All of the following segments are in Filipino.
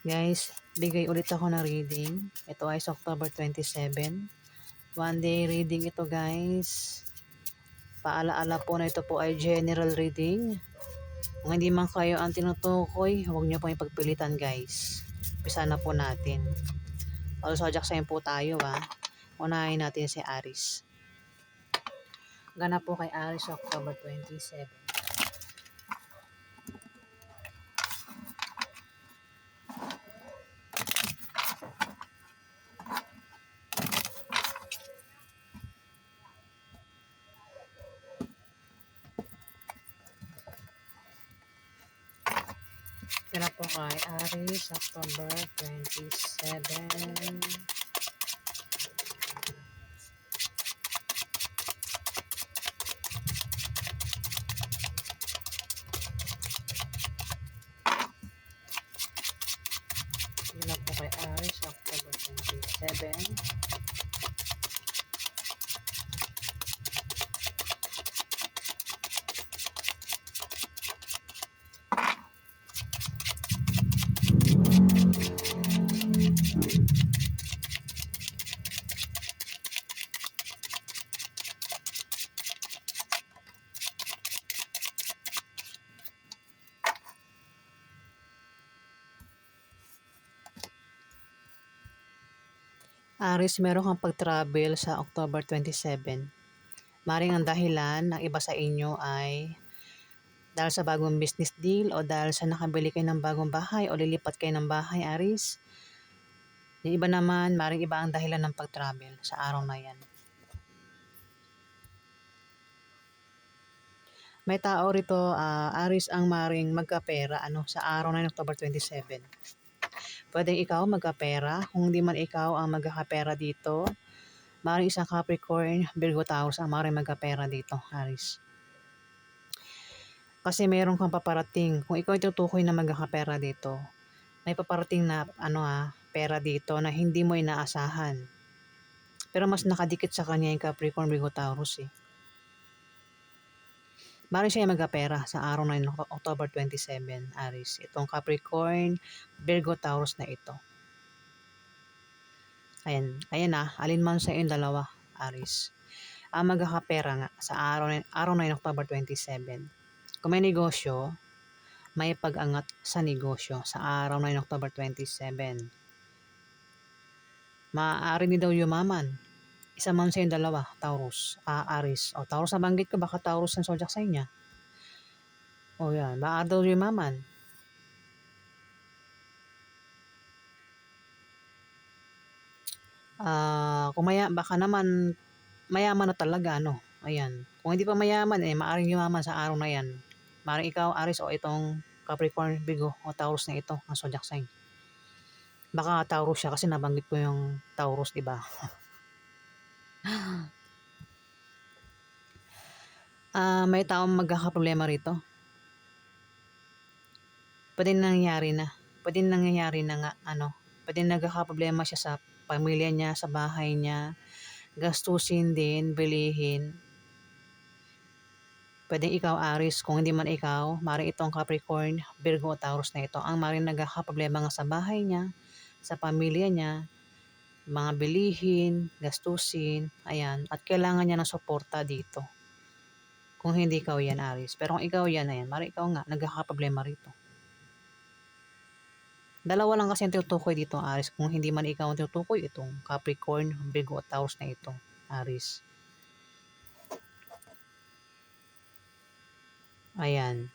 Guys, bigay ulit ako ng reading. Ito ay sa October 27. One day reading ito guys. Paalaala po na ito po ay general reading. Kung hindi man kayo ang tinutukoy, huwag niyo po ipagpilitan guys. Umpisa na po natin. Also, zodiac sign po tayo Unahin natin si Aries. Ganap po kay Aries October 27. Ganap po kay Aries October 27. Ganap po kay Aries October 27. Aries, meron kang pag-travel sa October 27. Maring ang dahilan ng iba sa inyo ay dahil sa bagong business deal o dahil sa nakabili kayo ng bagong bahay o lilipat kayo ng bahay, Aries. Yung iba naman, maring iba ang dahilan ng pag-travel sa araw na yan. May tao rito, Aries, ang maring magkapera sa araw na October 27. Pwedeng ikaw magkapera, kung hindi man ikaw ang magkakapera dito, maring isang Capricorn, Virgo, Taurus ang maring magkapera dito, Aries. Kasi meron kang paparating, kung ikaw ay tutukoy na magkakapera dito, may paparating na pera dito na hindi mo inaasahan. Pero mas nakadikit sa kanya yung Capricorn, Virgo, Taurus Maring siya magkapera sa araw na yun, October 27, Aries. Itong Capricorn, Virgo, Taurus na ito. Ayan alin man sa yung dalawa, Aries. Ang magkakapera nga sa araw na yun, October 27. Kung may negosyo, may pag-angat sa negosyo sa araw na yun, October 27. Maaari din daw yumaman. Isa man sa yung dalawa, Taurus, Aries. O Taurus na banggit ko, baka Taurus ang zodiac sign niya. O yan, maaari daw yumaman. Baka naman mayaman na talaga Ayan. Kung hindi pa mayaman maaring yumaman sa araw na yan. Maaring ikaw, Aries, o itong Capricorn, Virgo o Taurus na ito ang zodiac sign. Baka Taurus siya kasi nabanggit ko yung Taurus, di ba? May taong magkakaproblema rito. Pwede nangyayari na nga pwede nagkakaproblema siya sa pamilya niya, sa bahay niya, gastusin din, bilihin. Pwedeng ikaw, Aries, kung hindi man ikaw, maring itong Capricorn, Virgo o Taurus na ito ang maring nagkakaproblema nga sa bahay niya, sa pamilya niya, mga bilihin, gastusin, ayan, at kailangan niya ng suporta dito. Kung hindi ikaw yan, Aries. Pero kung ikaw yan, maring ikaw nga, nagkakaproblema rito. Dalawa lang kasi ang tinutukoy dito, Aries. Kung hindi man ikaw ang tinutukoy, itong Capricorn, Virgo at Taurus na ito, Aries. Ayan.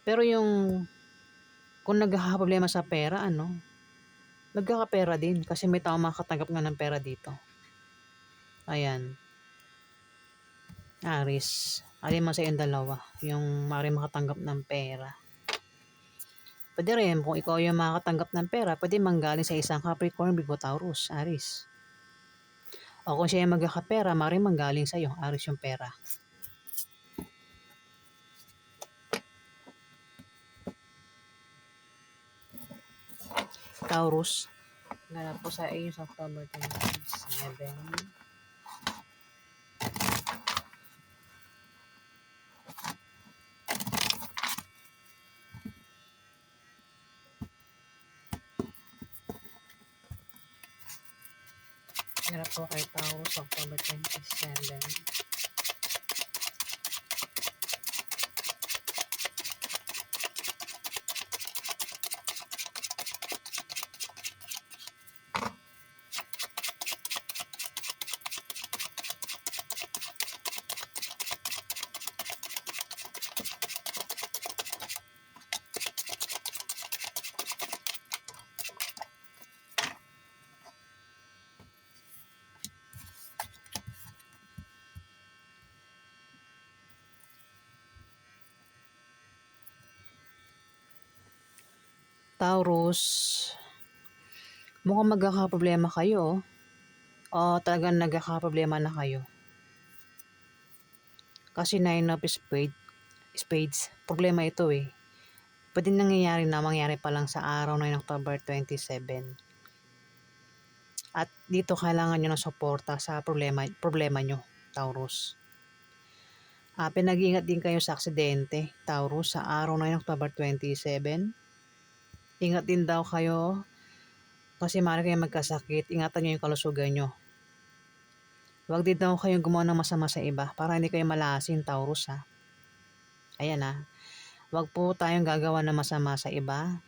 Pero kung nagkakaproblema sa pera, nagkakapera din kasi may tao makatanggap nga ng pera dito. Ayan. Aries. Alin man sa yung dalawa, yung maaaring makatanggap ng pera. Pwede rin, kung ikaw yung makakatanggap ng pera, pwede manggaling sa isang Capricorn, Virgo, Taurus, Aries. O kung siya yung magkakapera, maaaring manggaling sa iyo, Aries yung pera. Taurus. Ganap po sa iyo sa October 27. Hirap po kay Taurus, October 27. Taurus, mukhang magkakaproblema kayo o talagang nagkakaproblema na kayo. Kasi Nine of Spades, problema ito eh. Pwede nangyayari na mangyari pa lang sa araw na October 27. At dito kailangan nyo ng suporta sa problema nyo, Taurus. Pinag-iingat din kayo sa aksidente, Taurus, sa araw na October 27. Ingat din daw kayo kasi maaari kayong magkasakit. Ingatan nyo yung kalusugan nyo. Huwag din daw kayong gumawa ng masama sa iba para hindi kayo malasin, Taurus ha. Ayan ha. Huwag po tayong gagawa ng masama sa iba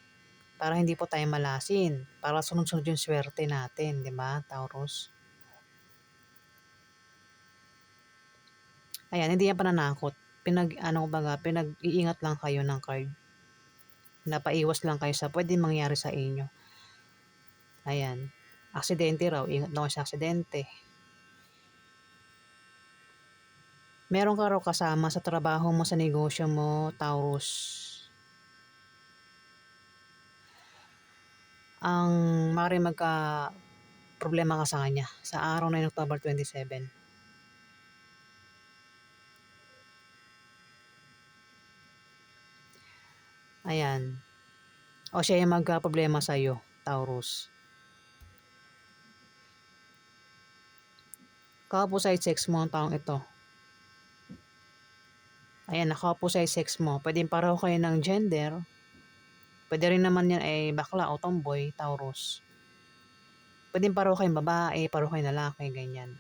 para hindi po tayo malasin. Para sunod-sunod yung swerte natin, di ba, Taurus? Ayan, hindi yan pananakot. Pinag-iingat lang kayo ng card. Napaiwas lang kayo sa pwede mangyari sa inyo. Ayan. Aksidente raw. Ingat lang kayo sa aksidente. Meron ka raw kasama sa trabaho mo, sa negosyo mo, Taurus. Ang mari magka problema ka sa kanya sa araw na October 27. Ayan. O siya yung magka-problema sa'yo, Taurus. Ka-opposite sex mo ang taong ito. Ayan, naka-opposite sex mo. Pwedeng pareho kayo ng gender. Pwede rin naman yan ay bakla o tomboy, Taurus. Pwedeng pareho kayong babae, pareho kayong lalaki, ganyan.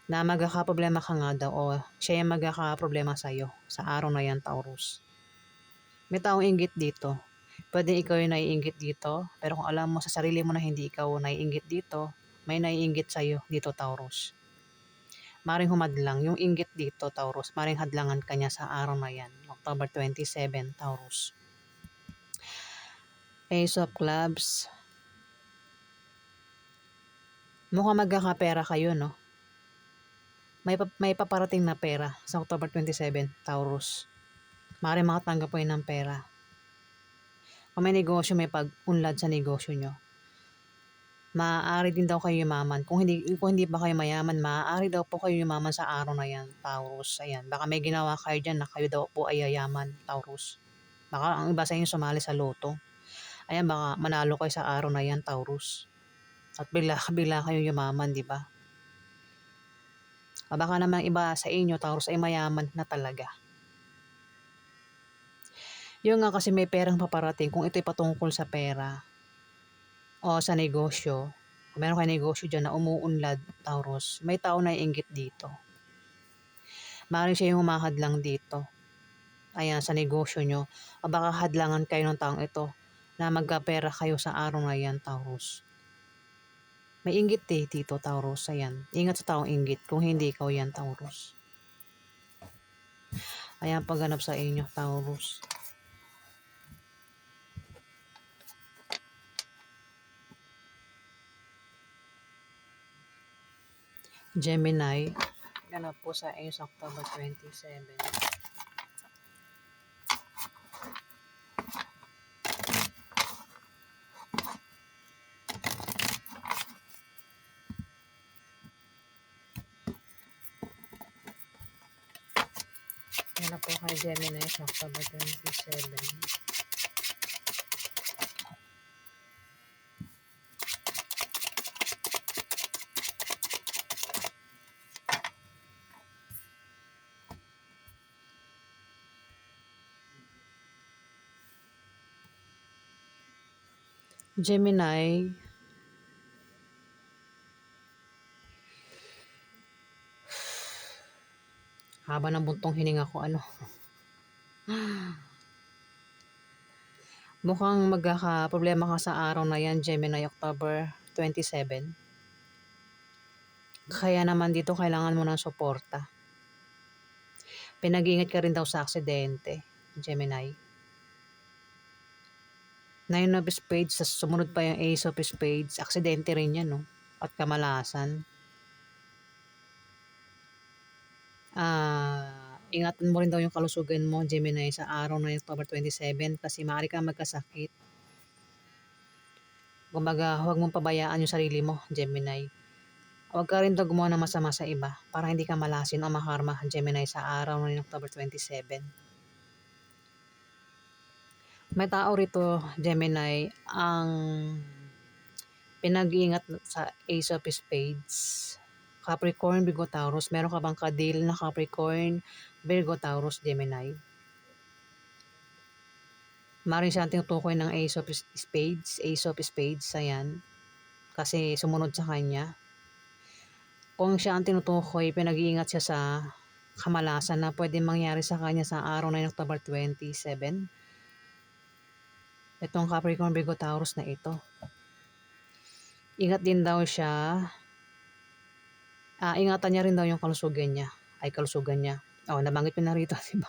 Na magkakaproblema ka nga daw o siya yung magkakaproblema sa'yo sa araw na yan, Taurus. May taong inggit dito. Pwede ikaw yung naiinggit dito, pero kung alam mo sa sarili mo na hindi ikaw naiinggit dito, may naiinggit sa'yo dito, Taurus. Maring humadlang yung inggit dito, Taurus. Maring hadlangan ka niya sa araw na yan, October 27, Taurus. Ace of Clubs. Mukhang magkakapera kayo, no? May paparating na pera sa October 27, Taurus. Maring makatanggap po yun ng pera. Kung may negosyo, may pag-unlad sa negosyo nyo. Maaari din daw kayo yumaman. Kung hindi pa kayo mayaman, maaari daw po kayo yumaman sa araw na yan, Taurus. Ayan, baka may ginawa kayo dyan na kayo daw po ay yayaman, Taurus. Baka ang iba sa inyo sumali sa loto. Ayan, baka manalo kayo sa araw na yan, Taurus. At bigla kayo yumaman, di ba? Baka naman iba sa inyo, Taurus, ay mayaman na talaga. Yung nga kasi may perang paparating kung ito'y patungkol sa pera o sa negosyo. Kung meron kayo negosyo dyan na umuunlad, Taurus, may tao na iinggit dito. Maaaring siya yung humahadlang dito. Ayan, sa negosyo nyo. O baka hadlangan kayo ng taong ito na magkapera kayo sa araw na yan, Taurus. May inggit dito, Taurus. Ayan, ingat sa taong inggit kung hindi ikaw yan, Taurus. Ayan, pagganap sa inyo, Taurus. Gemini, ganap po sa inyo sa October 27. Ganap po kay Gemini sa October 27. Gemini, Haba ng buntong hininga ko, ano. Mukhang magkakaproblema ka sa araw na yan, Gemini, October 27. Kaya naman dito kailangan mo ng suporta. Pinag-iingat ka rin daw sa aksidente, Gemini. Nine of Spades, sa sumunod pa yung Ace of Spades. Aksidente rin yan, no? At kamalasan. Ingatan mo rin daw yung kalusugan mo, Gemini, sa araw na October 27 kasi maaari kang magkasakit. Kumbaga, huwag mong pabayaan yung sarili mo, Gemini. Huwag ka rin daw gumawa ng masama sa iba para hindi ka malasin o makarma, Gemini, sa araw na October 27. May tao rito, Gemini, ang pinag-iingat sa Ace of Spades. Capricorn, Virgo, Taurus. Meron ka bang kadil na Capricorn, Virgo, Taurus, Gemini? Maaaring siyang tinutukoy ng Ace of Spades. Ace of Spades, ayan. Kasi sumunod sa kanya. Kung siya ang tinutukoy, pinag-iingat siya sa kamalasan na pwede mangyari sa kanya sa araw na October 27. Itong Capricorn, Virgo, Taurus na ito. Ingat din daw siya. Ingatan niya rin daw yung kalusugan niya. Nabanggit ko na rito, diba?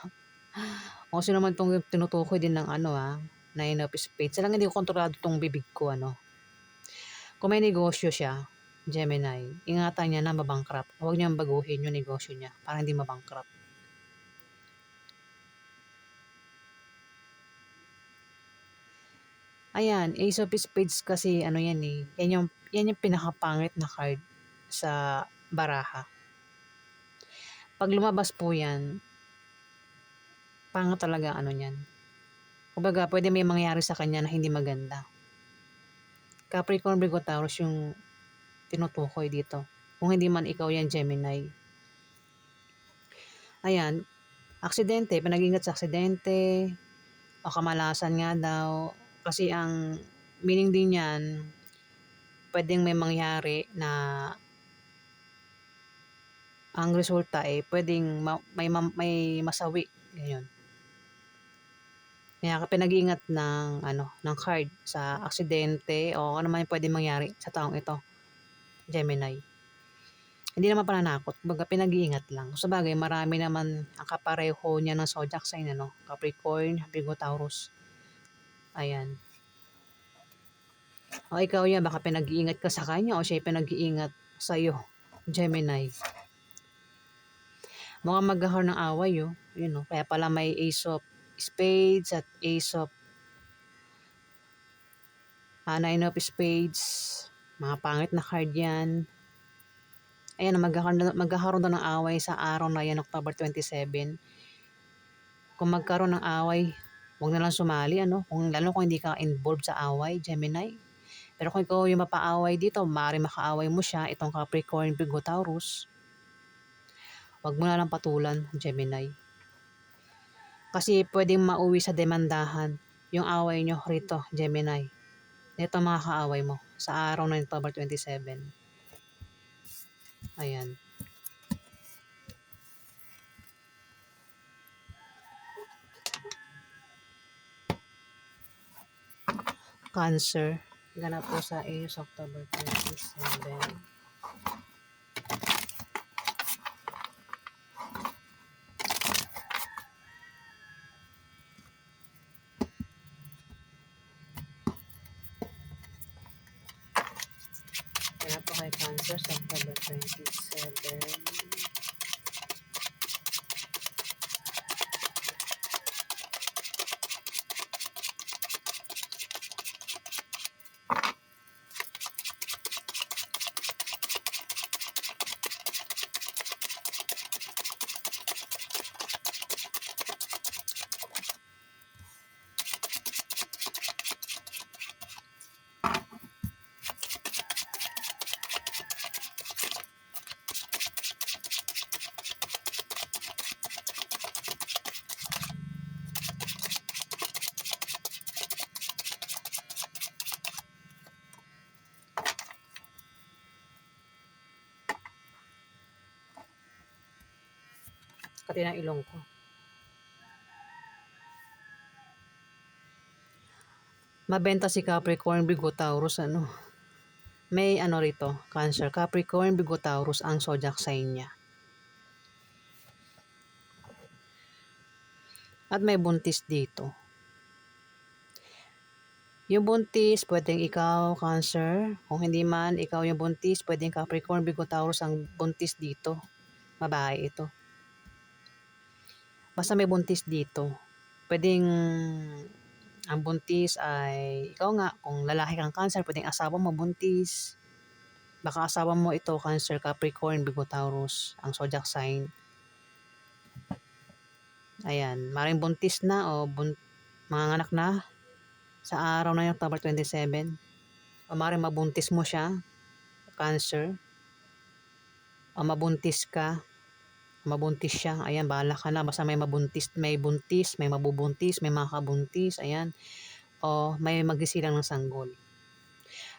O sino naman itong tinutukoy din ng Nine of Spades. Lang hindi ko kontrolado itong bibig ko, Kung may negosyo siya, Gemini, ingatan niya na mabangkrap. Huwag niyang baguhin yung negosyo niya para hindi mabangkrap. Ayan, Ace of Spades kasi yan eh. Yan yung pinakapangit na card sa baraha. Pag lumabas po yan, pangit talaga niyan. Kumbaga, pwede may mangyari sa kanya na hindi maganda. Capricorn, Virgo, Taurus yung tinutukoy dito. Kung hindi man ikaw yan, Gemini. Ayan, aksidente, pinag-ingat sa aksidente, o kamalasan nga daw. Kasi ang meaning din yan, pwedeng may mangyari na ang resulta pwedeng may masawi. Ganyan. Kaya ka pinag-iingat ng card sa aksidente o ano man pwedeng mangyari sa taong ito, Gemini. Hindi naman pananakot, baga pinag-iingat lang. Sabagay, marami naman ang kapareho niya ng zodiac sign, Capricorn, Virgo, Taurus. Ayan. O ikaw yan, baka pinag-iingat ka sa kanya o siya pinag-iingat sa'yo, Gemini. Mukhang magkakaroon ng away, Kaya pala may Ace of Spades at Ace of Nine of Spades. Mga pangit na card yan. Ayan, magkakaroon daw ng away sa araw na yan, October 27. Kung magkaroon ng away, huwag na lang sumali, lalo kung hindi ka involved sa away, Gemini. Pero kung ikaw yung mapaaway dito, maaari makaaway mo siya, itong Capricorn, Virgo, Taurus. Huwag mo na lang patulan, Gemini. Kasi pwedeng mauwi sa demandahan yung away nyo rito, Gemini. Ito mga kaaway mo sa araw na October 27. Ayan. Cancer. Ganap po sa Aries, October 27. Ganap po kay Cancer sa October 27. Kati ng ilong ko. Mabenta si Capricorn, Virgo, Taurus, ano. May ano rito, Cancer, Capricorn, Virgo, Taurus ang zodiac sign niya. At may buntis dito. Yung buntis, pwedeng ikaw, Cancer. Kung hindi man, ikaw yung buntis, pwedeng Capricorn, Virgo, Taurus ang buntis dito. Babae ito. Basta may buntis dito. Pwedeng ang buntis ay, ikaw nga, kung lalaki kang Cancer, pwedeng asawa mo buntis. Baka asawa mo ito, Cancer, Capricorn, Virgo, Taurus, ang zodiac sign. Ayan, maring buntis na o manganganak na sa araw na yung October 27. O maring mabuntis mo siya, Cancer. O mabuntis ka, mabuntis siya. Ayan, bahala ka na. Basta may mabuntis, may mabubuntis, may makabuntis. Ayan. O may magsilang ng sanggol.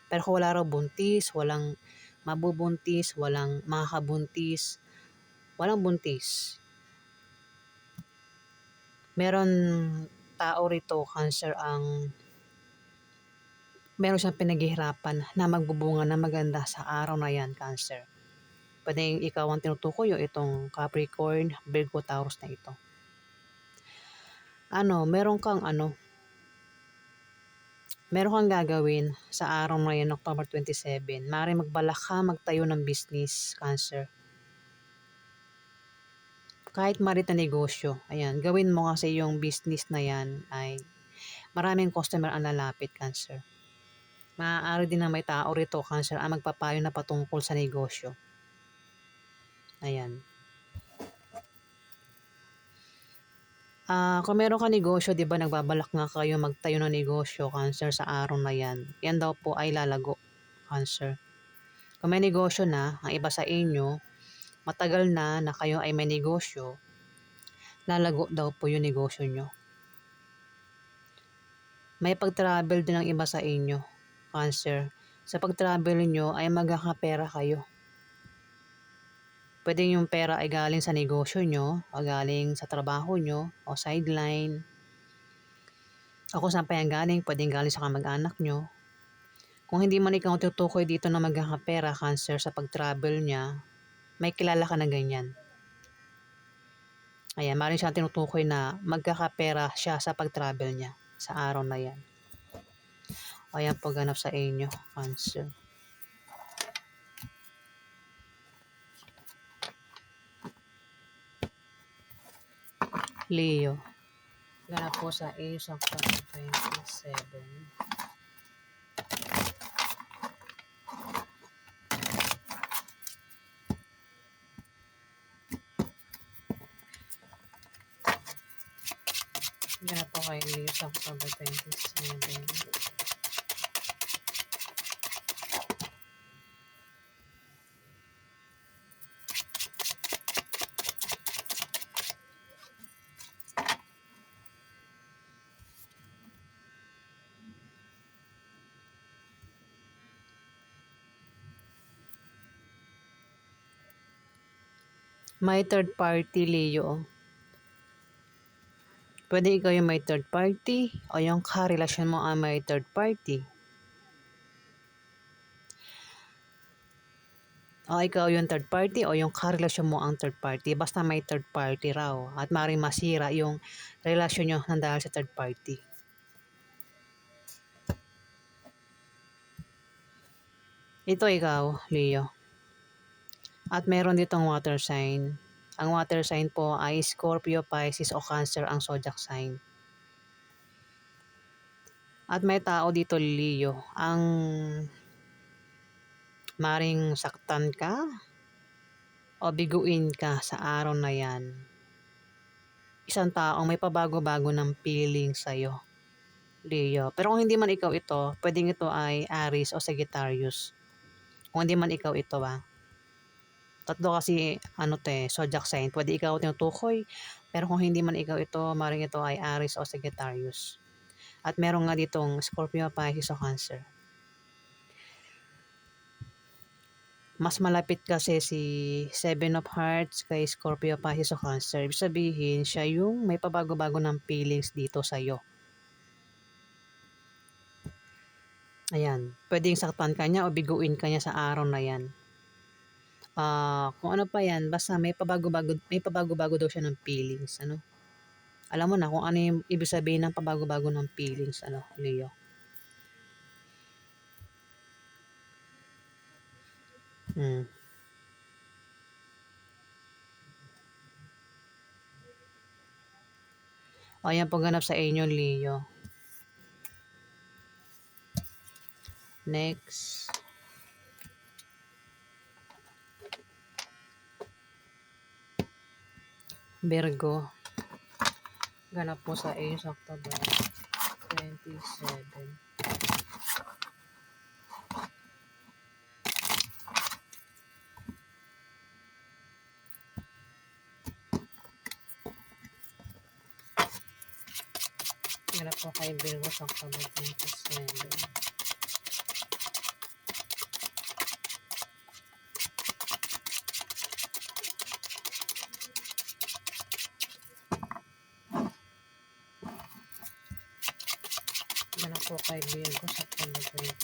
Pero kung wala raw buntis, walang mabubuntis, walang makakabuntis, walang buntis. Meron tao rito, Cancer, ang meron siyang pinaghihirapan na magbubunga na maganda sa araw na yan, Cancer. Pwedeng ikaw ang tinutukoy o itong Capricorn, Virgo, Taurus na ito. Meron kang gagawin sa araw na yan, October 27. Maaaring magbalak ka magtayo ng business, Cancer. Kahit malit na negosyo, ayan, gawin mo kasi yung business na yan ay maraming customer ang lalapit, Cancer. Maaari din na may tao rito, Cancer, ang magpapayo na patungkol sa negosyo. Ayan. Kung meron ka negosyo, di ba nagbabalak nga kayo magtayo ng negosyo, Cancer, sa araw na yan. Yan daw po ay lalago, Cancer. Kung may negosyo na, ang iba sa inyo, matagal na kayo ay may negosyo, lalago daw po yung negosyo nyo. May pag-travel din ang iba sa inyo, Cancer. Sa pag-travel nyo ay magkakapera kayo. Pwede yung pera ay galing sa negosyo nyo, o galing sa trabaho nyo, o sideline. O kung saan pa yan galing, pwedeng galing sa kamag-anak nyo. Kung hindi man ikaw tutukoy dito na magkakapera, Cancer, sa pag-travel niya, may kilala ka na ganyan. Ayan, maaaring siya tinutukoy na magkakapera siya sa pag-travel niya sa araw na yan. Ayan po ganap sa inyo, Cancer. Leo. Ganap po sa age of 27. Ganap po kay Leo sa October 27. May third party, Leo. Pwede ikaw yung may third party o yung karelasyon mo ang may third party. O ikaw yung third party o yung karelasyon mo ang third party. Basta may third party raw at maaaring masira yung relasyon nyo nang dahil sa third party. Ito ikaw, Leo. At meron ditong water sign. Ang water sign po ay Scorpio, Pisces o Cancer ang zodiac sign. At may tao dito, Leo, ang maring saktan ka o biguin ka sa araw na yan. Isang taong may pabago-bago ng feeling sa'yo, Leo. Pero kung hindi man ikaw ito, pwedeng ito ay Aries o Sagittarius. Kung hindi man ikaw ito, tatlo kasi zodiac sign. Pwede ikaw tinutukoy, pero kung hindi man ikaw ito, maring ito ay Aries o Sagittarius. At meron nga ditong Scorpio, Pisces o Cancer. Mas malapit kasi si Seven of Hearts kay Scorpio, Pisces o Cancer. Ibig sabihin, siya yung may pabago-bago ng feelings dito sa'yo. Ayan, pwedeng saktan ka niya o biguin ka niya sa araw na yan. Kung ano pa yan, basta may pabago-bago daw siya ng feelings, ano. Alam mo na kung ano yung ibig sabihin ng pabago-bago ng feelings, ano, Leo. Hmm. O, ayan po ganap sa inyo, Leo. Next, Virgo. Ganap po sa inyo sa October 27. Ganap po kay Virgo sa October 27. Ganap po kay Virgo sa October 27.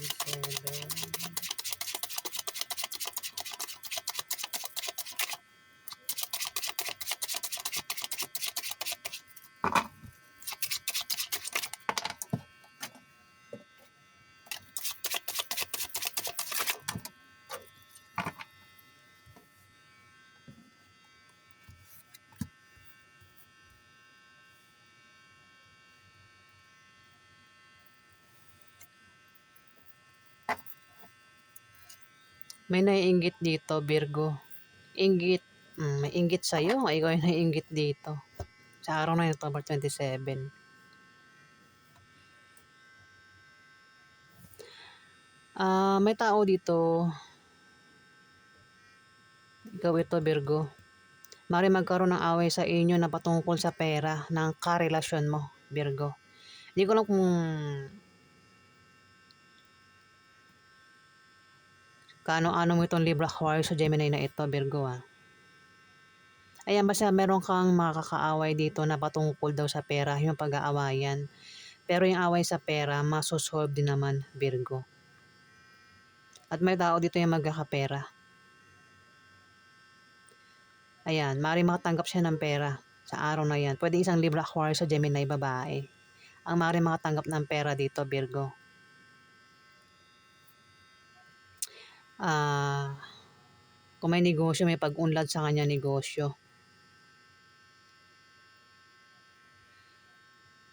May naiinggit dito, Virgo. Inggit. May inggit sa'yo. Ikaw yung naiinggit dito. Sa araw na yun, October 27. May tao dito. Ikaw ito, Virgo. Mari magkaroon ng away sa inyo na patungkol sa pera ng karelasyon mo, Virgo. Hindi ko lang kung kaano-ano mo itong Libra, Aquarius sa Gemini na ito, Virgo, ah. Ayan, basta meron kang makakaaway dito na patungkol daw sa pera, yung pag-aawayan. Pero yung away sa pera, masosolve din naman, Virgo. At may tao dito yung magkakapera. Ayan, maaaring makatanggap siya ng pera sa araw na yan. Pwede isang Libra, Aquarius sa Gemini, babae. Ang maaaring makatanggap ng pera dito, Virgo. Kung may negosyo, may pag-unlad sa kanya negosyo.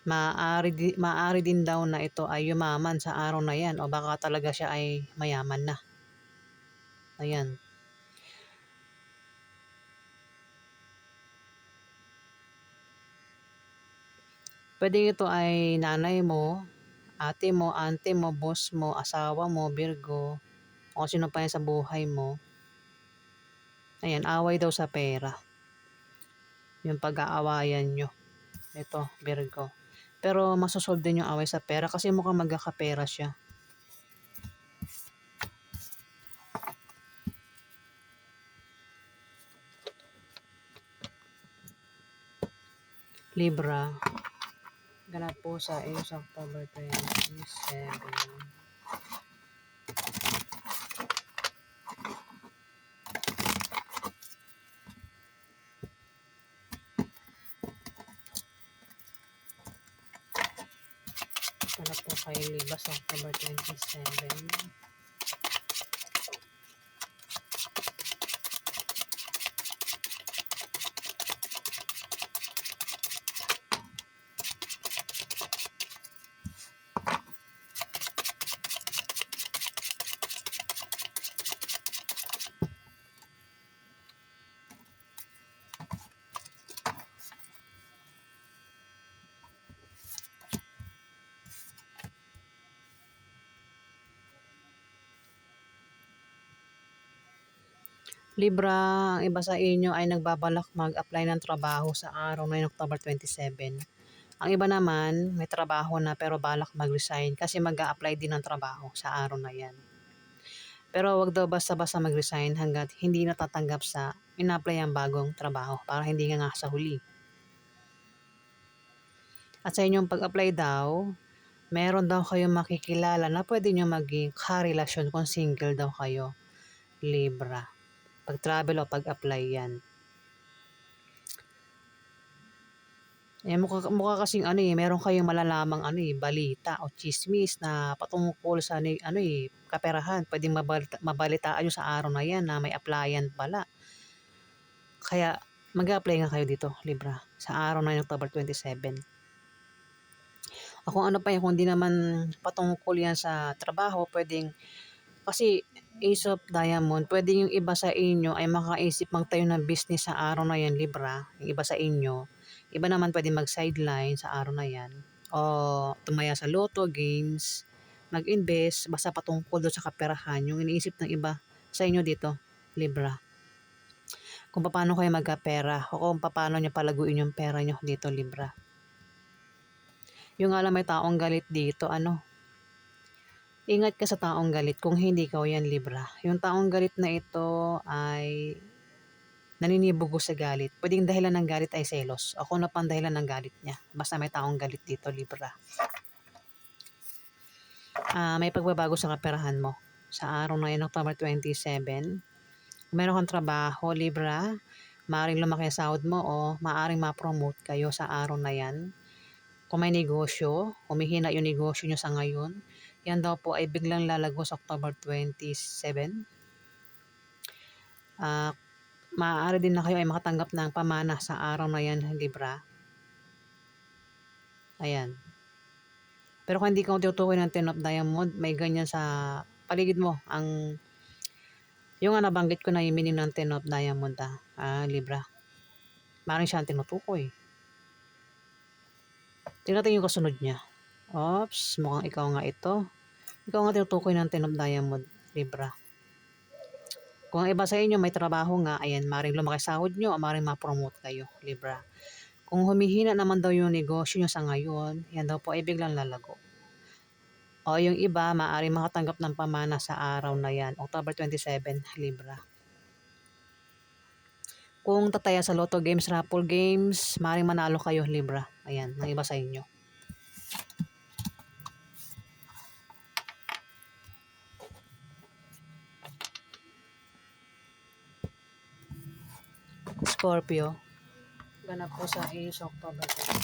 Maaari din daw na ito ay yumaman sa araw na yan o baka talaga siya ay mayaman na. Ayan. Pwede ito ay nanay mo, ate mo, auntie mo, boss mo, asawa mo, Virgo, o sino pa yan sa buhay mo. Ayan, away daw sa pera. Yung pag-aawayan nyo. Ito, Virgo. Pero masosolve din yung away sa pera kasi mukhang magkakapera siya. Libra. Ganap po sa iyo sa October 27. Ganap po kay Libra sa October 27. Libra, ang iba sa inyo ay nagbabalak mag-apply ng trabaho sa araw na yun, October 27. Ang iba naman, may trabaho na pero balak mag-resign kasi mag-a-apply din ng trabaho sa araw na yan. Pero wag daw basta-basta mag-resign hangga't hindi natatanggap sa ina-apply-yang bagong trabaho para hindi nga sa huli. At sa inyong pag-apply daw, meron daw kayong makikilala na pwede nyo maging karelasyon kung single daw kayo, Libra. Pag-travel o pag-apply yan. Eh, mukha kasing meron kayong malalamang balita o chismis na patungkol sa kaperahan. Pwedeng mabalitaan nyo sa araw na yan na may applyan pala. Kaya mag-apply nga kayo dito, Libra, sa araw na yung October 27. Kung ano pa yan, kung di naman patungkol yan sa trabaho, pwedeng, kasi Ace of Diamond, pwede yung iba sa inyo ay makaisip magtayo ng business sa araw na yan, Libra, yung iba sa inyo. Iba naman pwede mag-sideline sa araw na yan. O tumaya sa lotto, games, mag-invest, basta patungkol doon sa kaperahan, yung iniisip ng iba sa inyo dito, Libra. Kung paano kayo magkapera o kung paano nyo palaguin yung pera nyo dito, Libra. Yung alam may taong galit dito, ingat ka sa taong galit kung hindi ikaw yan, Libra. Yung taong galit na ito ay naninibugo sa galit. Pwedeng dahilan ng galit ay selos. Ako na pang dahilan ng galit niya. Basta may taong galit dito, Libra. May pagbabago sa kaperahan mo. Sa araw na yun, October 27. Kung meron kang trabaho, Libra, maaaring lumaki ang sahod mo o maaaring ma-promote kayo sa araw na yan. Kung may negosyo, humihina yung negosyo nyo sa ngayon, yan daw po ay biglang lalago sa October 27. Maaari din na kayo ay makatanggap ng pamana sa araw na yan, Libra. Ayan. Pero kung hindi ka tutukoy ng Ten of Diamond, may ganyan sa paligid mo. Yung nabanggit ko na yung meaning ng Ten of Diamond, Libra. Maaaring siya ang tinutukoy. Tingnan natin yung kasunod niya. Oops, mukhang ikaw nga ito. Ikaw nga tinutukoy ng Ten of Diamond, Libra. Kung ang iba sa inyo may trabaho nga, ayan, maaaring lumaki sahod nyo o maaaring ma-promote kayo, Libra. Kung humihina naman daw yung negosyo nyo sa ngayon, yan daw po ay biglang lalago. O yung iba, maaaring makatanggap ng pamana sa araw na yan, October 27, Libra. Kung tataya sa Lotto Games, Raffle Games, maaaring manalo kayo, Libra. Ayan, ng iba sa inyo. Scorpio, ganap po sa Ace October 27.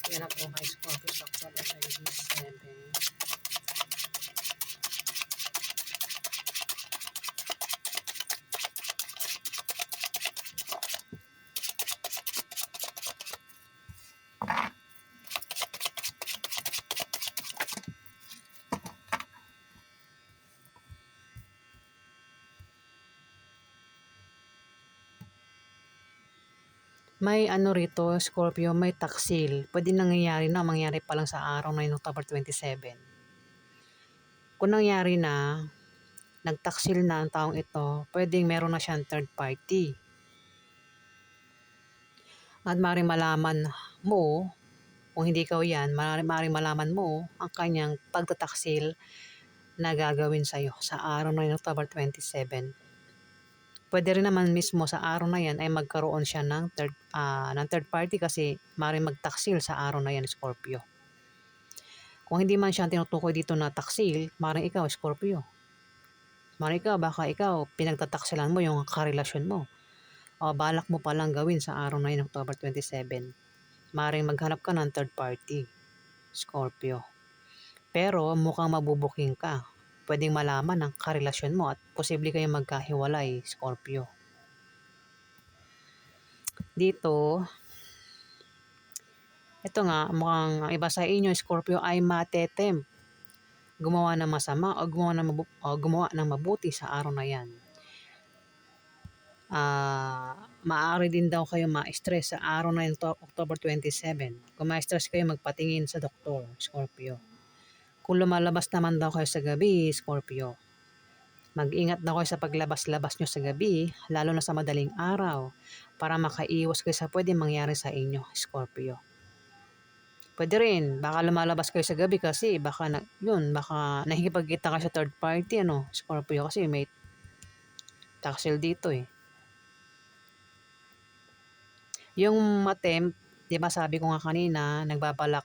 Ganap po kay Scorpio sa October 27. May rito, Scorpio, may taksil. Pwede mangyari pa lang sa araw na yun, October 27. Kung nangyari na, nagtaksil na ang taong ito, pwedeng meron na siyang third party. At maaaring malaman mo, kung hindi ikaw yan, maaaring malaman mo ang kanyang pagtataksil na gagawin sa'yo sa araw na yun, October 27. Pwede rin naman mismo sa araw na yan ay magkaroon siya ng third party kasi maaaring magtaksil sa araw na yan, Scorpio. Kung hindi man siya tinutukoy dito na taksil, maaaring ikaw, Scorpio. Maaaring ikaw, pinagtataksilan mo yung karelasyon mo. O balak mo palang gawin sa araw na yun, October 27. Maaaring maghanap ka ng third party, Scorpio. Pero mukhang mabubuking ka. Pwedeng malaman ang karelasyon mo at posible kayong magkahiwalay, Scorpio. Dito, ito nga, mukhang ang iba sa inyo, Scorpio, ay matetempt gumawa ng masama o gumawa ng mabuti sa araw na yan. Maaari din daw kayo ma-stress sa araw na yun, October 27. Kung ma-stress kayo, magpatingin sa doktor, Scorpio. Kung lumalabas naman daw kayo sa gabi, Scorpio, Mag-ingat na kayo sa paglabas-labas nyo sa gabi, lalo na sa madaling araw, para makaiwas kayo sa pwedeng mangyari sa inyo, Scorpio. Pwede rin, baka lumalabas kayo sa gabi kasi baka nakikipagkita kayo sa third party, Scorpio, kasi may taxel dito eh. Yung attempt, di ba sabi ko nga kanina, nagbabalak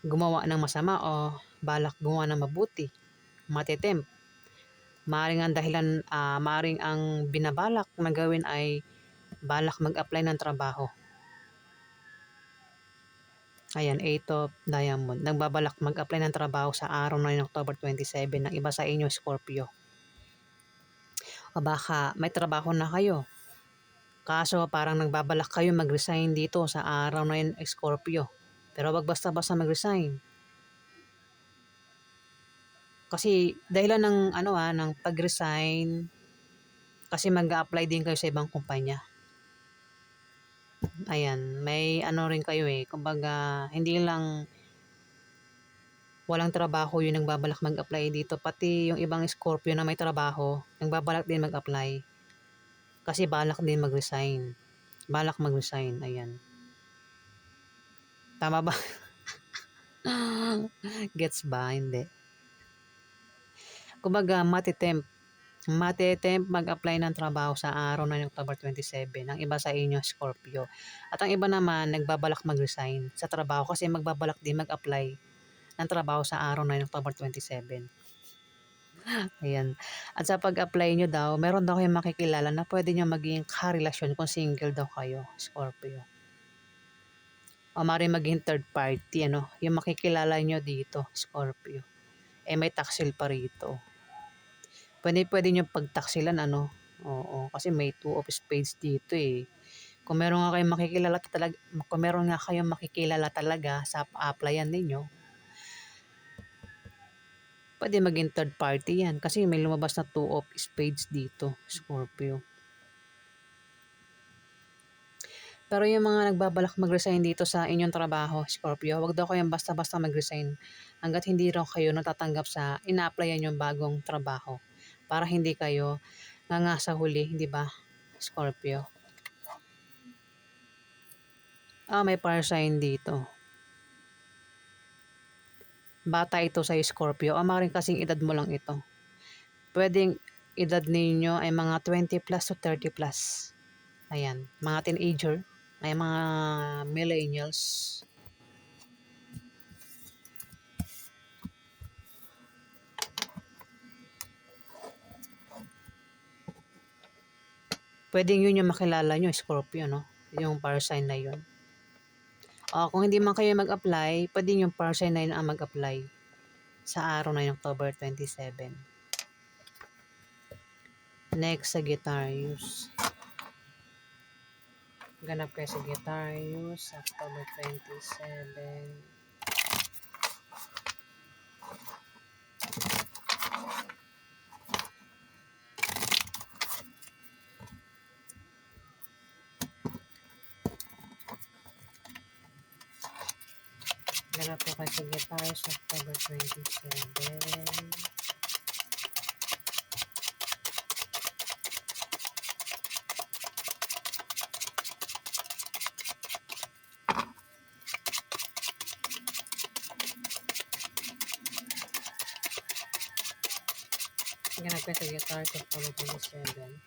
gumawa ng masama o balak gumawa ng mabuti, matitempt. Maaring ang binabalak na gawin ay balak mag-apply ng trabaho. Ayan, 8 of Diamond. Nagbabalak mag-apply ng trabaho sa araw na yun, October 27 ng iba sa inyo, Scorpio. O baka may trabaho na kayo. Kaso parang nagbabalak kayo mag-resign dito sa araw na yun, Scorpio. Pero wag basta-basta mag-resign. Kasi dahilan ng pag-resign, kasi mag-a-apply din kayo sa ibang kumpanya. Ayan, may rin kayo eh. Kumbaga, hindi lang walang trabaho yung nagbabalak mag-apply dito. Pati yung ibang Scorpio na may trabaho, nagbabalak din mag-apply. Kasi balak din mag-resign. Balak mag-resign, ayan. Tama ba? Gets ba? Hindi. Kumbaga, matitempt mag-apply ng trabaho sa araw na October 27 ang iba sa inyo, Scorpio. At ang iba naman, nagbabalak mag-resign sa trabaho kasi magbabalak din mag-apply ng trabaho sa araw na October 27. Ayan. At sa pag-apply nyo daw, meron daw kayong makikilala na pwede nyo maging karelasyon kung single daw kayo, Scorpio. O maaaring maging third party, yung makikilala nyo dito, Scorpio. May taksil pa rito. Pwede nyo pagtaksilan, Oo, kasi may 2 of spades dito eh. Kung meron nga kayong makikilala talaga sa applyan ninyo, pwede maging third party yan kasi may lumabas na 2 of spades dito, Scorpio. Pero yung mga nagbabalak mag-resign dito sa inyong trabaho, Scorpio, wag daw kayong basta-basta mag-resign hanggat hindi raw kayo natatanggap sa ina-applyan yung bagong trabaho para hindi kayo nga sa huli, di ba, Scorpio? May fire sign dito. Bata ito sa Scorpio. Maaaring kasing edad mo lang ito. Pwedeng edad ninyo ay mga 20 plus to 30 plus. Ayan, mga teenager, ay mga millennials. Pwedeng yun yung makilala nyo, Scorpio, no? Yung fire sign na yun. Kung hindi man kayo mag-apply, pwedeng yung fire sign na yun ang mag-apply sa araw na yun, October 27. Next, Sagittarius. Ganap kayo Sagittarius, October 27. Ganap po kayo Sagittarius, October 27. Ganap kayo Sagittarius, October 27.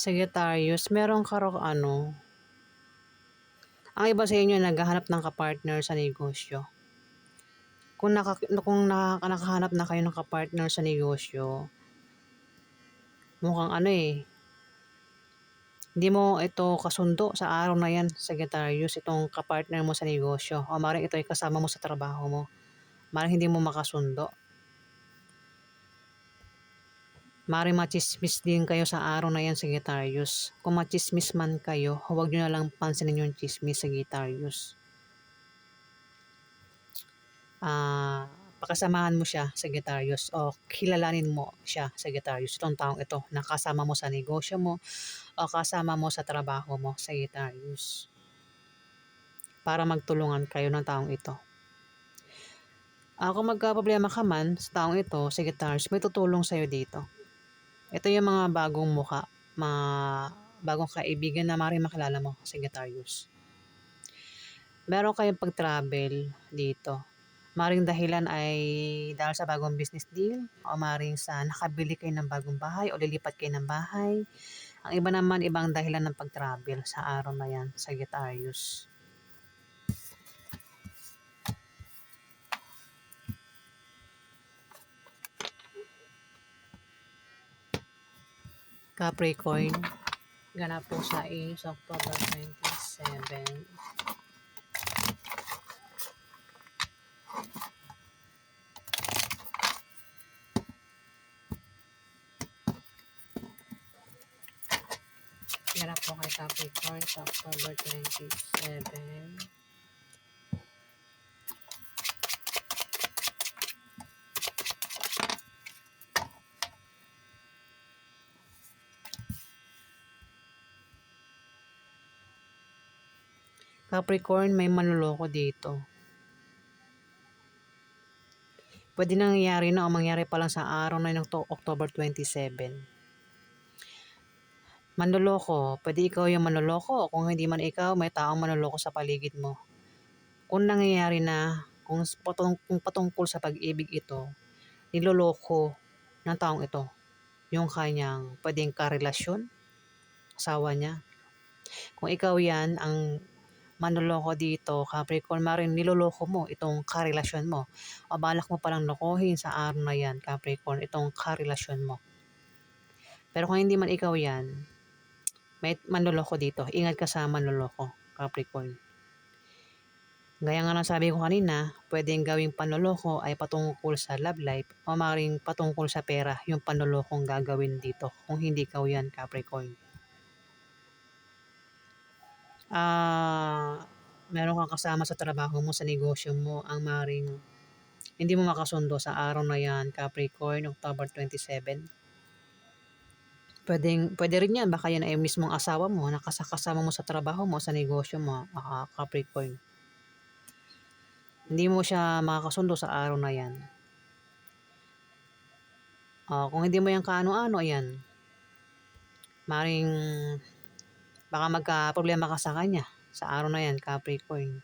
Sagittarius, meron ka ang iba sa inyo naghahanap ng kapartner sa negosyo. Kung nakahanap na kayo ng kapartner sa negosyo, mukhang hindi mo ito kasundo sa araw na yan, Sagittarius, itong kapartner mo sa negosyo. O maaaring ito ay kasama mo sa trabaho mo. Maaaring hindi mo makasundo. Maaaring machismis din kayo sa araw na yan, Sagittarius. Kung machismis man kayo, huwag nyo na lang pansinin yung chismis, Sagittarius. Pakasamahan mo siya, Sagittarius, o kilalanin mo siya, Sagittarius, itong taong ito, na kasama mo sa negosyo mo, o kasama mo sa trabaho mo, Sagittarius. Para magtulungan kayo ng taong ito. Kung magka-problema ka man sa taong ito, Sagittarius, may tutulong sa'yo dito. Ito yung mga bagong muka, mga bagong kaibigan na maaaring makilala mo, Sagittarius. Meron kayong pag-travel dito. Maring dahilan ay dahil sa bagong business deal o maring sa nakabili kayo ng bagong bahay o lilipat kayo ng bahay. Ang iba naman, ibang dahilan ng pag-travel sa araw na yan, Sagittarius. Capricorn, ganap po sa is October 27. Ganap po kay Capricorn sa October 27. Capricorn, may manloloko dito. Pwede nangyayari na o mangyari pa lang sa araw na ng October 27. Manloloko, pwede ikaw yung manloloko o kung hindi man ikaw, may taong manloloko sa paligid mo. Kung nangyayari na, kung patungkol sa pag-ibig ito, niloloko ng taong ito yung kanyang pwedeng karelasyon, asawa niya. Kung ikaw yan, ang manloloko dito, Capricorn, maaaring niloloko mo itong karelasyon mo. O balak mo palang lokohin sa araw na yan, Capricorn, itong karelasyon mo. Pero kung hindi man ikaw yan, may manloloko dito. Ingat ka sa manloloko, Capricorn. Gaya nga ng sabi ko kanina, pwedeng gawing panloloko ay patungkol sa love life o maaaring patungkol sa pera yung panlolokong gagawin dito kung hindi ikaw yan, Capricorn. Meron kang kasama sa trabaho mo, sa negosyo mo, ang maaaring hindi mo makasundo sa araw na yan, Capricorn, October 27. Pwede rin yan, baka yan ay mismong asawa mo, nakasama mo sa trabaho mo, sa negosyo mo, Capricorn. Hindi mo siya makakasundo sa araw na yan. Kung hindi mo yan kaano-ano, ayan, maring baka magka-problema ka sa kanya sa araw na yan, Capricorn.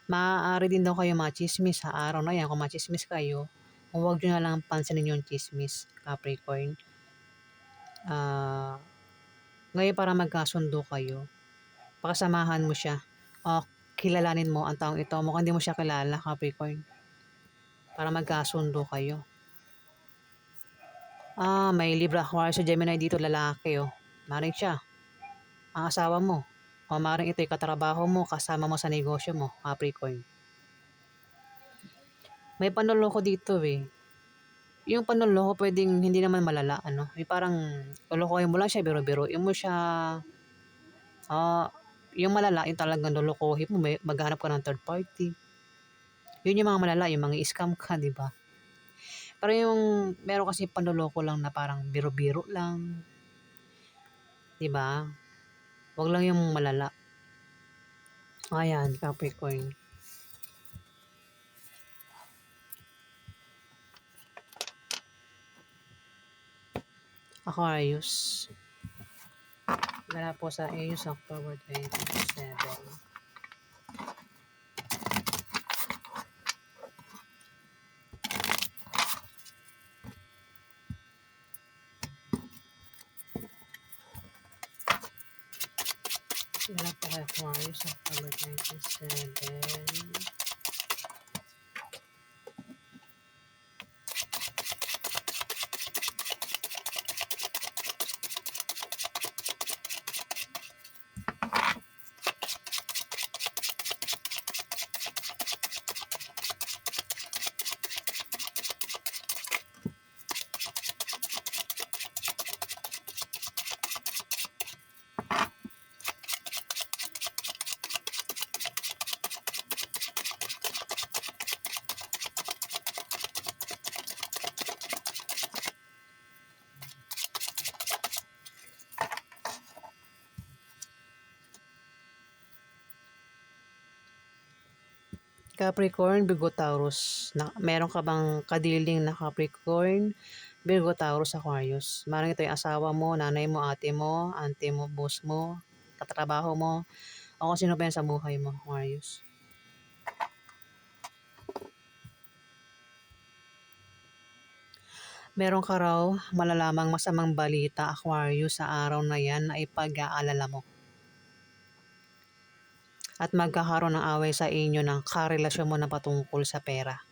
Maaari din daw kayo machismis sa araw na yan. Kung machismis kayo, huwag nyo na lang pansinin yung chismis, Capricorn. Ngayon para magkasundo kayo, pakasamahan mo siya o kilalanin mo ang taong ito. Mukhang hindi mo siya kilala, Capricorn. Para magkasundo kayo. May Libra, Aquarius, sa Gemini dito, lalaki Maring siya, ang asawa mo. O maring ito'y katrabaho mo, kasama mo sa negosyo mo, Capricorn. May panloloko dito Yung panloloko pwedeng hindi naman malala, Yung parang lolokohin mo lang siya, biro-biruin mo siya. Yung malala, yung talagang lolokohin mo, maghanap ka ng third party. Yun yung mga malala, yung mga scam ka, di ba? Pero yung meron kasi panloloko lang na parang biro-biro lang. Di ba? Wag lang yung malala. Ayan, Capricorn. Aquarius. Ganap po sa Aquarius, October 27. Ganap po kay Aquarius, October 27. Capricorn, Virgo, Taurus. Meron ka bang kadiling na Capricorn, Virgo, Taurus, Aquarius? Maring ito yung asawa mo, nanay mo, ate mo, auntie mo, boss mo, katrabaho mo, o kung sino pa yan sa buhay mo, Aquarius. Meron ka raw malalamang masamang balita, Aquarius, sa araw na yan na ipag-aalala mo. At magkakaroon ng away sa inyo ng karelasyon mo na patungkol sa pera.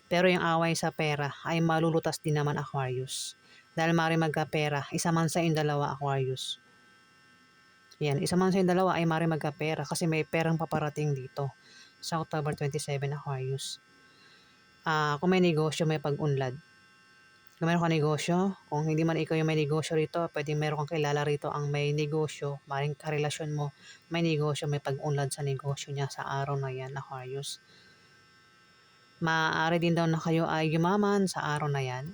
Pero yung away sa pera ay malulutas din naman, Aquarius. Dahil mari magkapera, isa man sa yung dalawa, Aquarius. Yan, isa man sa yung dalawa ay mari magkapera kasi may perang paparating dito sa October 27, Aquarius. Kung may negosyo, may pag-unlad. Kung meron ka negosyo, kung hindi man ikaw yung may negosyo rito, pwedeng meron kang kilala rito ang may negosyo, maring karelasyon mo, may negosyo, may pag-unlad sa negosyo niya sa araw na yan, Aquarius. Maaari din daw na kayo ay yumaman sa araw na yan.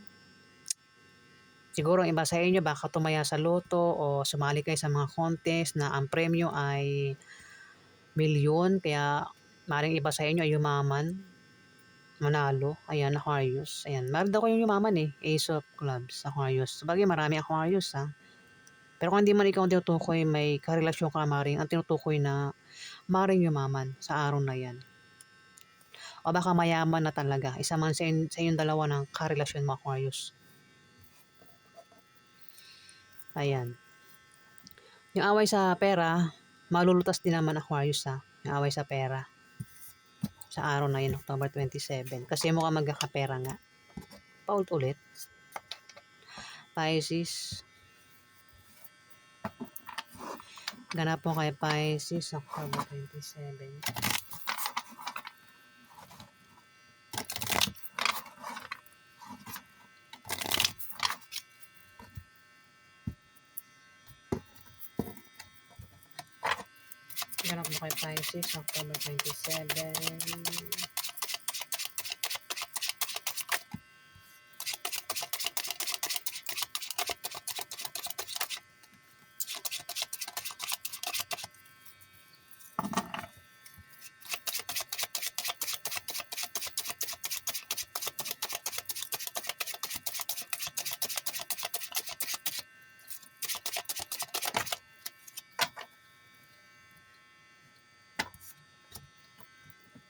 Siguro ang iba sa inyo baka tumaya sa loto o sumali kayo sa mga contest na ang premyo ay milyon, kaya maring iba sa inyo ay yumaman, manalo. Ayan, Aquarius. Ayan, meron daw kayong yumaman Ace of Clubs, Aquarius. Sabagay, marami Aquarius Pero kung hindi man ikaw ang tinutukoy, may karelasyon ka maring ang tinutukoy na maring yumaman sa araw na yan. O baka mayaman na talaga. Isa man sa inyong dalawa ng karelasyon mo, Aquarius. Ayan. Yung away sa pera, malulutas din naman, Aquarius Yung away sa pera. Sa araw na yun, October 27. Kasi mukhang magkakapera nga. Paulit-ulit. Pisces. Ganap po kay Pisces, October 27. Ganap mo kay Pisces, October 27.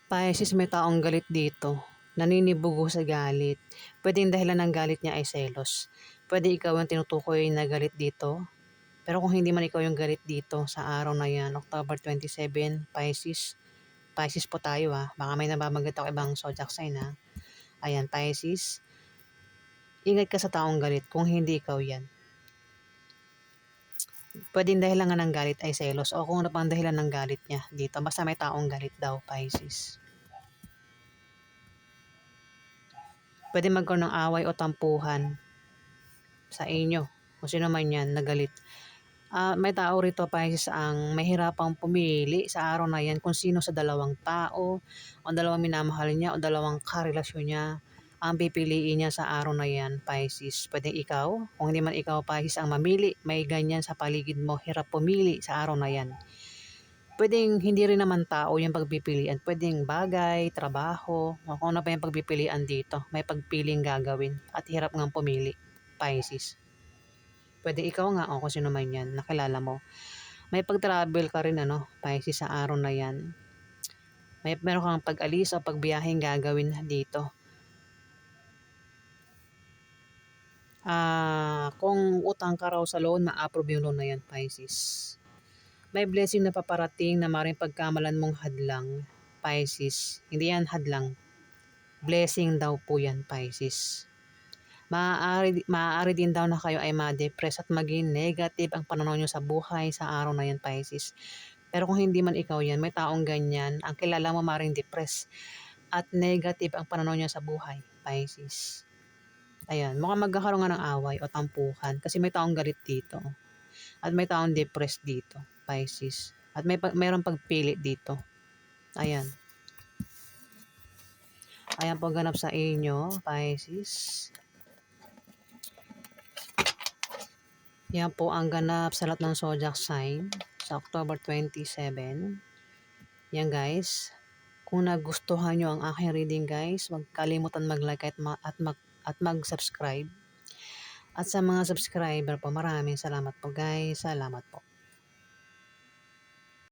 Pisces, may taong galit dito. Naninibugo sa galit. Pwedeng dahilan ng galit niya ay selos. Pwede ikaw ang tinutukoy na galit dito. Pero kung hindi man ikaw yung galit dito sa araw na yan, October 27, Pisces. Pisces po tayo Baka may nababanggit ako ibang zodiac sign Ayan, Pisces. Ingat ka sa taong galit kung hindi ikaw yan. Pwedeng dahilan nga ng galit ay selos o kung ano pang dahilan ng galit niya dito. Basta may taong galit daw, Pisces. Pwede magkaroon ng away o tampuhan sa inyo. Kung sino man yan, nagalit. May tao rito, Pisces, ang mahirapang pumili sa araw na yan kung sino sa dalawang tao, o dalawang minamahal niya, o dalawang karelasyon niya, ang pipiliin niya sa araw na yan, Pisces. Pwede ikaw, kung hindi man ikaw, Pisces, ang mamili, may ganyan sa paligid mo, hirap pumili sa araw na yan. Pwedeng hindi rin naman tao yung pagpipilian. Pwedeng bagay, trabaho, o kung ano pa yung pagpipilian dito. May pagpiling gagawin at hirap ngang pumili, Pisces. Pwede ikaw nga o kung sino man yan, nakilala mo. May pag-travel ka rin, Pisces, sa araw na yan. Meron kang pag-alis o pagbiyaheng gagawin dito. Kung utang ka raw sa loan, ma-approve yung loan na yan, Pisces. May blessing na paparating na maring pagkamalan mong hadlang, Pisces. Hindi yan hadlang. Blessing daw po yan, Pisces. Maaari din daw na kayo ay ma-depress at maging negative ang pananaw nyo sa buhay sa araw na yan, Pisces. Pero kung hindi man ikaw yan, may taong ganyan, ang kilala mo maring depress at negative ang pananaw niya sa buhay, Pisces. Ayan, mukhang magkakaroon nga ng away o tampuhan kasi may taong galit dito. At may taong depressed dito, Pisces. At mayroong pagpili dito. Ayan. Ayan po ganap sa inyo, Pisces. Yan po ang ganap sa lahat ng zodiac sign sa October 27. Yan guys. Kung nagustuhan nyo ang aking reading guys, huwag kalimutan mag-like at mag-subscribe. At sa mga subscriber po, maraming salamat po guys. Salamat po.